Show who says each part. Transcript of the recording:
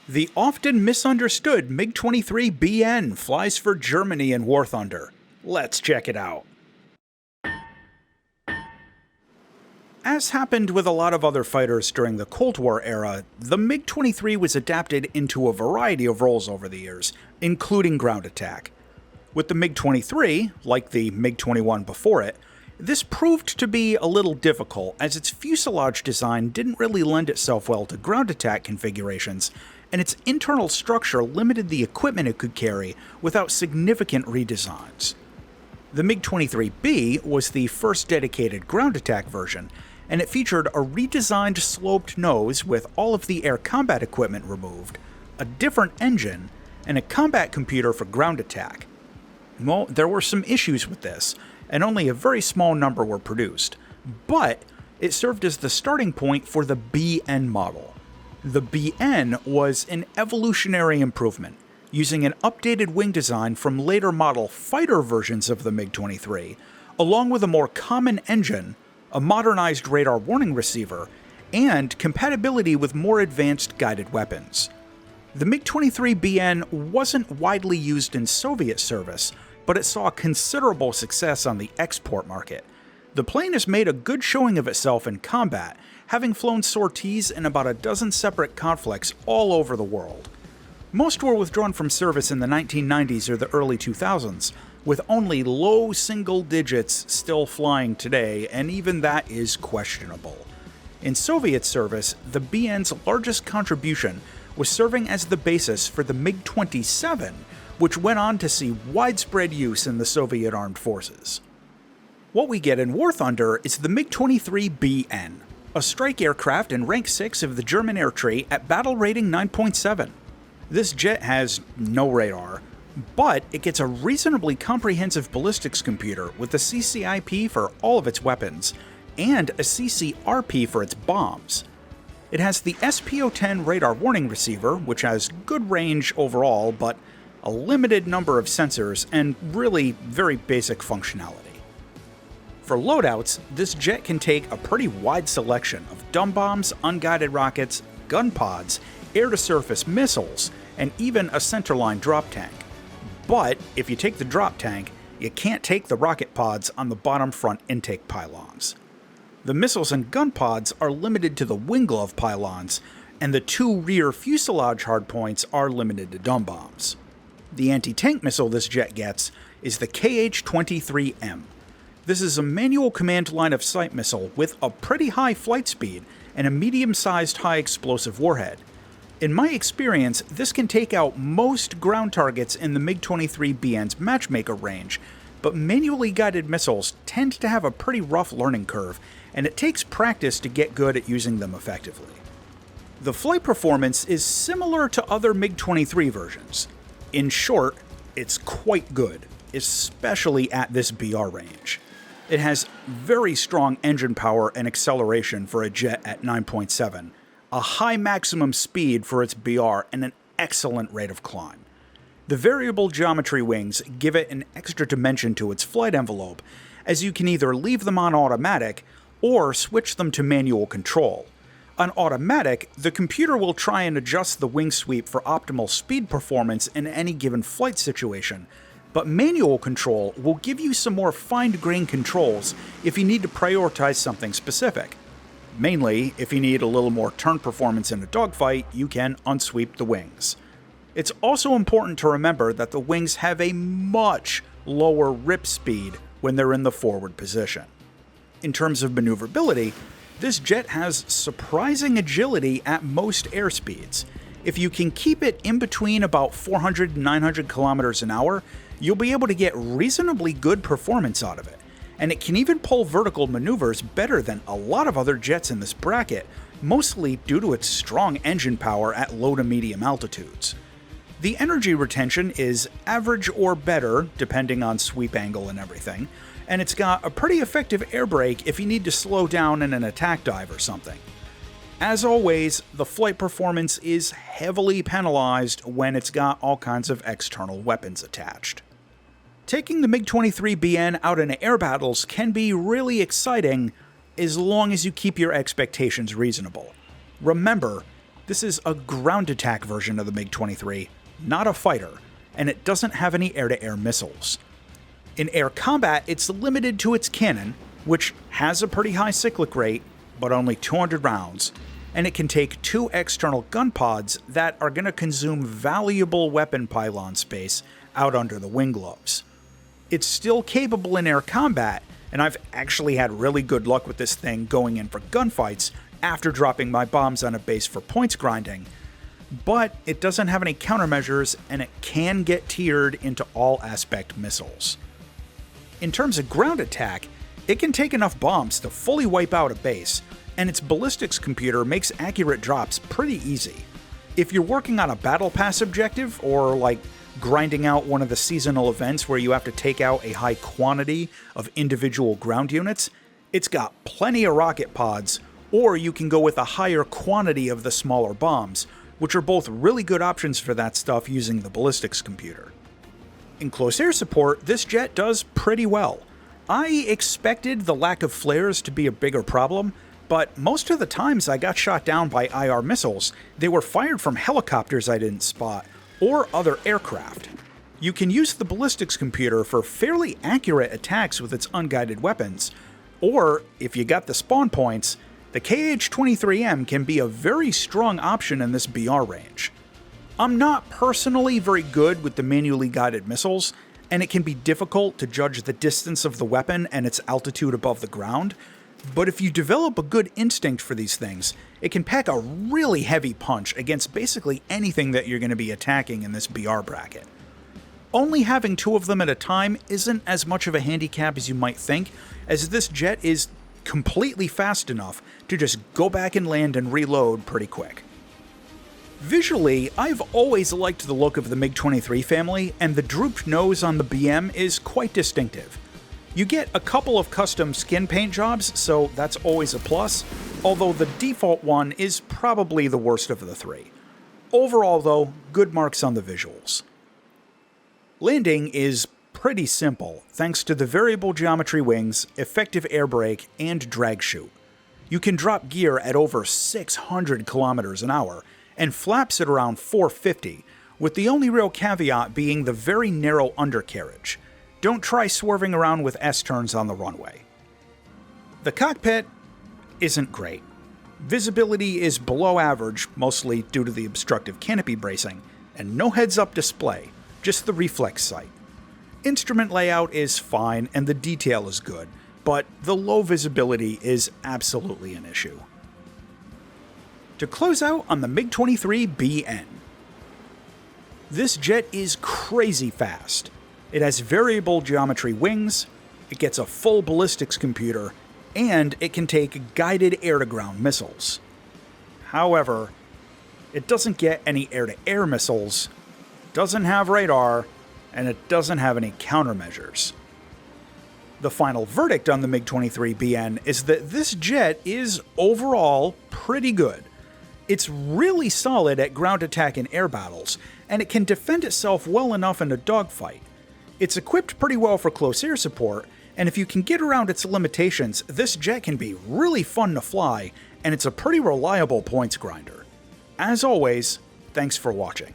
Speaker 1: The often misunderstood Mig-23BN flies for Germany in War Thunder. Let's check it out. As happened with a lot of other fighters during the Cold War era, the MiG-23 was adapted into a variety of roles over the years, including ground attack. With the MiG-23, like the MiG-21 before it, this proved to be a little difficult as its fuselage design didn't really lend itself well to ground attack configurations, and its internal structure limited the equipment it could carry without significant redesigns. The MiG-23B was the first dedicated ground attack version, and it featured a redesigned sloped nose with all of the air combat equipment removed, a different engine, and a combat computer for ground attack. Well, there were some issues with this, and only a very small number were produced, but it served as the starting point for the BN model. The BN was an evolutionary improvement, using an updated wing design from later model fighter versions of the MiG-23, along with a more common engine, a modernized radar warning receiver, and compatibility with more advanced guided weapons. The MiG-23BN wasn't widely used in Soviet service, but it saw considerable success on the export market. The plane has made a good showing of itself in combat, having flown sorties in about a dozen separate conflicts all over the world. Most were withdrawn from service in the 1990s or the early 2000s, with only low single digits still flying today, and even that is questionable. In Soviet service, the BN's largest contribution was serving as the basis for the MiG-27, which went on to see widespread use in the Soviet armed forces. What we get in War Thunder is the MiG-23BN, a strike aircraft in Rank 6 of the German air tree at battle rating 9.7. This jet has no radar, but it gets a reasonably comprehensive ballistics computer with a CCIP for all of its weapons, and a CCRP for its bombs. It has the SPO-10 radar warning receiver, which has good range overall, but a limited number of sensors and really very basic functionality. For loadouts, this jet can take a pretty wide selection of dumb bombs, unguided rockets, gun pods, air-to-surface missiles, and even a centerline drop tank. But if you take the drop tank, you can't take the rocket pods on the bottom front intake pylons. The missiles and gun pods are limited to the wing glove pylons, and the two rear fuselage hardpoints are limited to dumb bombs. The anti-tank missile this jet gets is the KH-23M. This is a manual command line of sight missile with a pretty high flight speed and a medium-sized high explosive warhead. In my experience, this can take out most ground targets in the MiG-23BN's matchmaker range, but manually guided missiles tend to have a pretty rough learning curve, and it takes practice to get good at using them effectively. The flight performance is similar to other MiG-23 versions. In short, it's quite good, especially at this BR range. It has very strong engine power and acceleration for a jet at 9.7, a high maximum speed for its BR, and an excellent rate of climb. The variable geometry wings give it an extra dimension to its flight envelope, as you can either leave them on automatic or switch them to manual control. On automatic, the computer will try and adjust the wing sweep for optimal speed performance in any given flight situation, but manual control will give you some more fine-grained controls if you need to prioritize something specific. Mainly, if you need a little more turn performance in a dogfight, you can unsweep the wings. It's also important to remember that the wings have a much lower rip speed when they're in the forward position. In terms of maneuverability, this jet has surprising agility at most airspeeds. If you can keep it in between about 400 and 900 kilometers an hour, you'll be able to get reasonably good performance out of it. And it can even pull vertical maneuvers better than a lot of other jets in this bracket, mostly due to its strong engine power at low to medium altitudes. The energy retention is average or better, depending on sweep angle and everything, and it's got a pretty effective air brake if you need to slow down in an attack dive or something. As always, the flight performance is heavily penalized when it's got all kinds of external weapons attached. Taking the MiG-23BN out in air battles can be really exciting as long as you keep your expectations reasonable. Remember, This is a ground attack version of the MiG-23, not a fighter, and it doesn't have any air-to-air missiles. In air combat, it's limited to its cannon, which has a pretty high cyclic rate, but only 200 rounds, and it can take 2 external gun pods that are going to consume valuable weapon pylon space out under the wing gloves. It's still capable in air combat, and I've actually had really good luck with this thing going in for gunfights after dropping my bombs on a base for points grinding, but it doesn't have any countermeasures and it can get tiered into all-aspect missiles. In terms of ground attack, it can take enough bombs to fully wipe out a base, and its ballistics computer makes accurate drops pretty easy. If you're working on a battle pass objective, or like grinding out one of the seasonal events where you have to take out a high quantity of individual ground units, it's got plenty of rocket pods, or you can go with a higher quantity of the smaller bombs, which are both really good options for that stuff using the ballistics computer. In close air support, this jet does pretty well. I expected the lack of flares to be a bigger problem, but most of the times I got shot down by IR missiles, they were fired from helicopters I didn't spot, or other aircraft. You can use the ballistics computer for fairly accurate attacks with its unguided weapons, or, if you got the spawn points, the KH-23M can be a very strong option in this BR range. I'm not personally very good with the manually guided missiles, and it can be difficult to judge the distance of the weapon and its altitude above the ground, but if you develop a good instinct for these things, it can pack a really heavy punch against basically anything that you're going to be attacking in this BR bracket. Only having 2 of them at a time isn't as much of a handicap as you might think, as this jet is completely fast enough to just go back and land and reload pretty quick. Visually, I've always liked the look of the MiG-23 family, and the drooped nose on the BM is quite distinctive. You get a couple of custom skin paint jobs, so that's always a plus, although the default one is probably the worst of the 3. Overall though, good marks on the visuals. Landing is pretty simple, thanks to the variable geometry wings, effective air brake, and drag chute. You can drop gear at over 600 kilometers an hour, and flaps at around 450, with the only real caveat being the very narrow undercarriage. Don't try swerving around with S-turns on the runway. The cockpit isn't great. Visibility is below average, mostly due to the obstructive canopy bracing, and no heads-up display, just the reflex sight. Instrument layout is fine and the detail is good, but the low visibility is absolutely an issue. To close out on the Mig-23BN. This jet is crazy fast. It has variable geometry wings, it gets a full ballistics computer, and it can take guided air-to-ground missiles. However, it doesn't get any air-to-air missiles, doesn't have radar, and it doesn't have any countermeasures. The final verdict on the Mig-23BN is that this jet is overall pretty good. It's really solid at ground attack and air battles, and it can defend itself well enough in a dogfight. It's equipped pretty well for close air support, and if you can get around its limitations, this jet can be really fun to fly, and it's a pretty reliable points grinder. As always, thanks for watching.